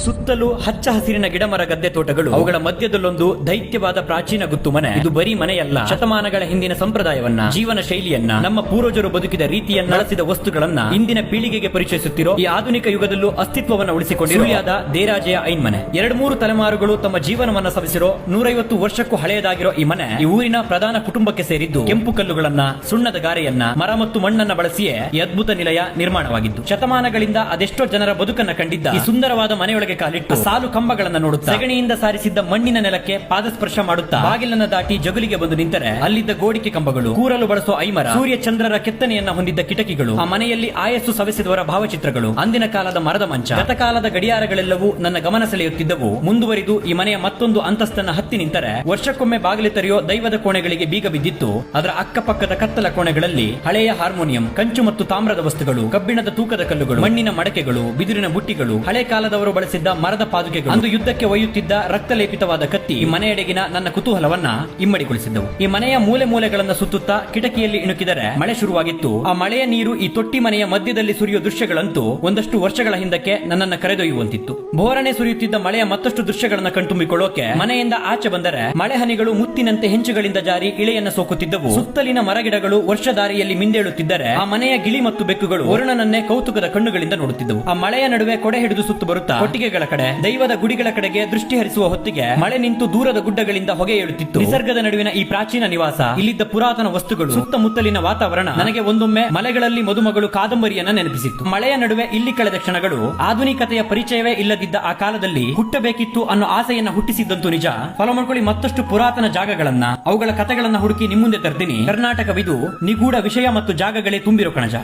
ಸುತ್ತಲೂ ಹಚ್ಚ ಹಸಿರಿನ ಗಿಡಮರ ಗದ್ದೆ ತೋಟಗಳು, ಅವುಗಳ ಮಧ್ಯದಲ್ಲೊಂದು ದೈತ್ಯವಾದ ಪ್ರಾಚೀನ ಗುತ್ತು ಮನೆ. ಇದು ಬರೀ ಮನೆಯಲ್ಲ, ಶತಮಾನಗಳ ಹಿಂದಿನ ಸಂಪ್ರದಾಯವನ್ನ, ಜೀವನ ಶೈಲಿಯನ್ನ, ನಮ್ಮ ಪೂರ್ವಜರು ಬದುಕಿದ ರೀತಿಯನ್ನ, ಬಳಸಿದ ವಸ್ತುಗಳನ್ನ ಇಂದಿನ ಪೀಳಿಗೆಗೆ ಪರಿಚಯಿಸುತ್ತಿರೋ ಈ ಆಧುನಿಕ ಯುಗದಲ್ಲೂ ಅಸ್ತಿತ್ವವನ್ನು ಉಳಿಸಿಕೊಂಡಿರುವ ದೇರಾಜೆಯ ಐನ್ ಮನೆ. 2-3 ತಲೆಮಾರುಗಳು ತಮ್ಮ ಜೀವನವನ್ನ ಸವಿಸಿರೋ 150 ವರ್ಷಕ್ಕೂ ಹಳೆಯದಾಗಿರೋ ಈ ಮನೆ ಈ ಊರಿನ ಪ್ರಧಾನ ಕುಟುಂಬಕ್ಕೆ ಸೇರಿದ್ದು. ಕೆಂಪು ಕಲ್ಲುಗಳನ್ನ, ಸುಣ್ಣದ ಗಾರೆಯನ್ನ, ಮರ ಮತ್ತು ಮಣ್ಣನ್ನ ಬಳಸಿಯೇ ಈ ಅದ್ಭುತ ನಿಲಯ ನಿರ್ಮಾಣವಾಗಿದ್ದು. ಶತಮಾನಗಳಿಂದ ಅದೆಷ್ಟೋ ಜನರ ಬದುಕನ್ನ ಕಂಡಿದ್ದ ಈ ಸುಂದರವಾದ ಮನೆಯೊಳಗೆ ಕಾಲಿಟ್ಟು ಸಾಲು ಕಂಬಗಳನ್ನ ನೋಡುತ್ತಾ, ಸಗಣಿಯಿಂದ ಸಾರಿಸಿದ್ದ ಮಣ್ಣಿನ ನೆಲಕ್ಕೆ ಪಾದಸ್ಪರ್ಶ ಮಾಡುತ್ತಾ, ಬಾಗಿಲನ್ನ ದಾಟಿ ಜಗುಲಿಗೆ ಬಂದು ನಿಂತರೆ ಅಲ್ಲಿದ್ದ ಗೋಡಿಕೆ ಕಂಬಗಳು, ಕೂರಲು ಬಳಸೋ ಐಮರ, ಸೂರ್ಯ ಚಂದ್ರರ ಕೆತ್ತನೆಯನ್ನ ಹೊಂದಿದ್ದ ಕಿಟಕಿಗಳು, ಆ ಮನೆಯಲ್ಲಿ ಆಯಸ್ಸು ಸವೆಸಿದವರ ಭಾವಚಿತ್ರಗಳು, ಅಂದಿನ ಕಾಲದ ಮರದ ಮಂಚ, ಗತಕಾಲದ ಗಡಿಯಾರಗಳೆಲ್ಲವೂ ನನ್ನ ಗಮನ ಸೆಳೆಯುತ್ತಿದ್ದವು. ಮುಂದುವರಿದು ಈ ಮನೆಯ ಮತ್ತೊಂದು ಅಂತಸ್ತನ್ನ ಹತ್ತಿ ನಿಂತರೆ ವರ್ಷಕ್ಕೊಮ್ಮೆ ಬಾಗಿಲು ತೆರೆಯೋ ದೈವದ ಕೋಣೆಗಳಿಗೆ ಬೀಗ ಬಿದ್ದಿತ್ತು. ಅದರ ಅಕ್ಕಪಕ್ಕದ ಕತ್ತಲ ಕೋಣೆಗಳಲ್ಲಿ ಹಳೆಯ ಹಾರ್ಮೋನಿಯಂ, ಕಂಚು ಮತ್ತು ತಾಮ್ರದ ವಸ್ತುಗಳು, ಕಬ್ಬಿಣದ ತೂಕದ ಕಲ್ಲುಗಳು, ಮಣ್ಣಿನ ಮಡಕೆಗಳು, ಬಿದಿರಿನ ಬುಟ್ಟಿಗಳು, ಹಳೆ ಕಾಲದವರು ಬಳಸಿದ್ದ ಮರದ ಪಾದುಕೆಗಳು, ಅಂದು ಯುದ್ಧಕ್ಕೆ ಒಯ್ಯುತ್ತಿದ್ದ ರಕ್ತಲೇಪಿತವಾದ ಕತ್ತಿ ಈ ಮನೆಯೆಡೆಗಿನ ನನ್ನ ಕುತೂಹಲವನ್ನ ಇಮ್ಮಡಿಗೊಳಿಸಿದ್ದವು. ಈ ಮನೆಯ ಮೂಲೆ ಮೂಲೆಗಳನ್ನ ಸುತ್ತುತ್ತಾ ಕಿಟಕಿಯಲ್ಲಿ ಇಣುಕಿದರೆ ಮಳೆ ಶುರುವಾಗಿತ್ತು. ಆ ಮಳೆಯ ನೀರು ಈ ತೊಟ್ಟಿ ಮನೆಯ ಮಧ್ಯದಲ್ಲಿ ಸುರಿಯೋ ದೃಶ್ಯಗಳಂತೂ ಒಂದಷ್ಟು ವರ್ಷಗಳ ಹಿಂದಕ್ಕೆ ನನ್ನನ್ನ ಕರೆದೊಯ್ಯುವಂತಿತ್ತು. ಬೋರನೆ ಸುರಿಯುತ್ತಿದ್ದ ಮಳೆಯ ಮತ್ತಷ್ಟು ದೃಶ್ಯಗಳನ್ನ ಕಣ್ತುಂಬಿಕೊಳ್ಳೋಕೆ ಮನೆಯಿಂದ ಆಚೆ ಬಂದರೆ ಮಳೆ ಹನಿಗಳು ಮುತ್ತಿನಂತೆ ಹೆಂಚುಗಳಿಂದ ಜಾರಿ ಇಳೆಯನ್ನ ಸೋಕುತ್ತಿದ್ದವು. ಸುತ್ತಲಿನ ಮರಗಿಡಗಳು ವರ್ಷದಾರಿಯಲ್ಲಿ ಮಿಂದೇಳುತ್ತಿದ್ದರೆ ಆ ಮನೆಯ ಗಿಳಿ ಮತ್ತು ಬೆಕ್ಕುಗಳು ವರುಣನನ್ನೇ ಕೌತುಕದ ಕಣ್ಣುಗಳಿಂದ ನೋಡುತ್ತಿದ್ದವು. ಆ ಮಳೆಯ ನಡುವೆ ಕೊಡೆ ಹಿಡಿದು ಸುತ್ತು ಬರುತ್ತಾ ಕೊಟ್ಟಿಗೆಗಳ ಕಡೆ, ದೈವದ ಗುಡಿಗಳ ಕಡೆಗೆ ದೃಷ್ಟಿ ಹರಿಸುವ ಹೊತ್ತಿಗೆ ಮಳೆ ನಿಂತು ದೂರದ ಗುಡ್ಡಗಳಿಂದ ಹೊಗೆ ಏಳುತ್ತಿತ್ತು. ನಿಸರ್ಗದ ನಡುವಿನ ಈ ಪ್ರಾಚೀನ ನಿವಾಸ, ಇಲ್ಲಿದ್ದ ಪುರಾತನ ವಸ್ತುಗಳು, ಸುತ್ತಮುತ್ತಲಿನ ವಾತಾವರಣ ನನಗೆ ಒಂದೊಮ್ಮೆ ಮಲೆಗಳಲ್ಲಿ ಮದುಮಗಳು ಕಾದಂಬರಿಯನ್ನ ನೆನಪಿಸಿತ್ತು. ಮಳೆಯ ನಡುವೆ ಇಲ್ಲಿ ಕಳೆದ ಕ್ಷಣಗಳು ಆಧುನಿಕತೆಯ ಪರಿಚಯವೇ ಇಲ್ಲದಿದ್ದ ಆ ಕಾಲದಲ್ಲಿ ಹುಟ್ಟಬೇಕಿತ್ತು ಅನ್ನೋ ಆಸೆಯನ್ನ ಹುಟ್ಟಿಸಿದ್ದಂತೂ ನಿಜ. ಫಾಲೋ ಮಾಡ್ಕೊಳ್ಳಿ, ಮತ್ತಷ್ಟು ಪುರಾತನ ಜಾಗಗಳನ್ನ, ಅವುಗಳ ಕಥೆಗಳನ್ನ ಹುಡುಕಿ ನಿಮ್ಮುಂದೆ ತರ್ತೀನಿ. ಕರ್ನಾಟಕವಿದು ನಿಗೂಢ ವಿಷಯ ಮತ್ತು ಜಾಗಗಳೇ ತುಂಬಿರೋ ಕಣಜ.